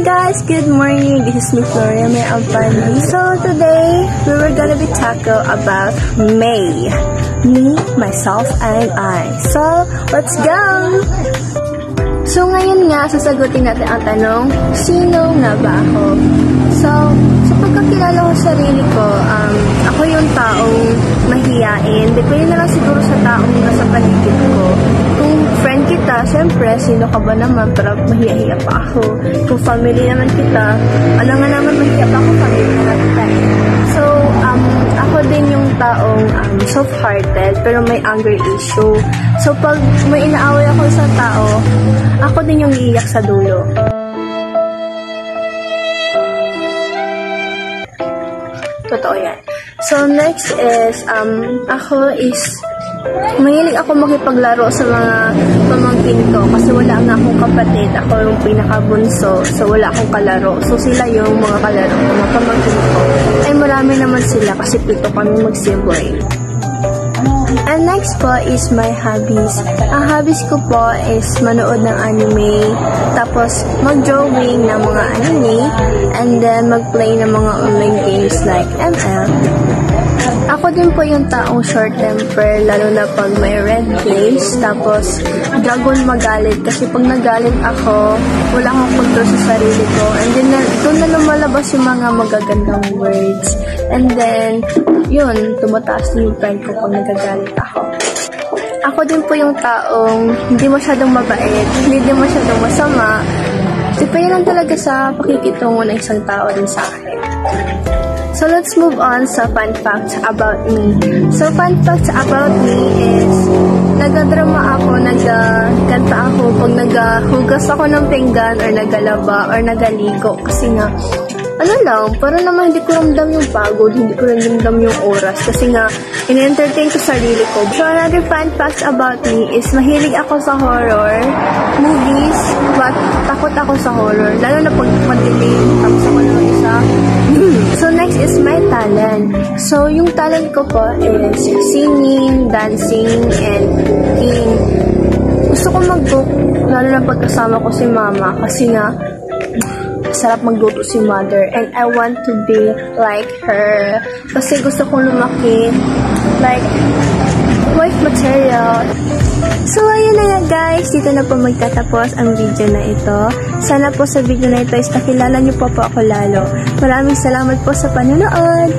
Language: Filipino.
guys, good morning. This is Miss Gloria May Ampani. So today we were gonna be tackle about May. Me, myself, and I. So let's go! So ngayon nga, sasagutin natin ang tanong, sino nga ba ako? So, sa pagkakilala ko sa sarili ko, ako yung taong mahiyain. Depende na lang siguro sa taong nasa paligid ko. Kung friend kita, syempre, sino ka ba naman? Pero mahiya-hiya pa ako. Kung family naman kita, ano nga naman mahiya pa ako, family naman kita. So, ako din yung taong soft-hearted, pero may anger issue. So, pag may inaaway ako sa tao, ako din yung iiyak sa dulo. Totoo yan. So, next is, mahilig ako makipaglaro sa mga pamangkin ko kasi wala nga akong kapatid. Ako yung pinakabunso, so wala akong kalaro. So, sila yung mga kalaro ko, mga pamangkin ko. Ay, marami naman sila kasi 7 kami mag-sibling. And next po is my hobbies. Ang hobbies ko po is manood ng anime, tapos mag-drawing ng mga anime, and then mag-play ng mga online games like ML. Ako din po yung taong short temper, lalo na pag may red face, tapos dragon magalit. Kasi pag nagalit ako, wala akong control sa sarili ko. And then, doon na lumalabas yung mga magagandang words. And then, yun, tumataas na yung pride ko pag nagagalit ako. Ako din po yung taong hindi masyadong mabait, hindi din masyadong masama. Depende lang talaga sa pakikitungo ng isang tao din sa akin. So, let's move on sa fun facts about me. So, fun facts about me is, nagadrama ako, nagkanta ako pag naghugas ako ng pinggan or nagalaba or nagaligo. Kasi nga, parang naman hindi ko ramdam yung pagod, hindi ko ramdam yung oras. Kasi nga, in-entertain ko sarili ko. So, another fun facts about me is, mahilig ako sa horror movies, but takot ako sa horror. Lalo na pag madilim, tapos ako naman isa. So, next is my talent. So, yung talent ko po is singing, dancing, and cooking. Gusto ko mag-cook, lalo na pagkasama ko si mama, kasi nga, sarap magluto si mother, and I want to be like her. Kasi gusto kong lumaki like wife material. So, ayun na nga guys, dito na po magtatapos ang video na ito. Sana po sa video na ito is nakilala niyo po ako lalo. Maraming salamat po sa panonood.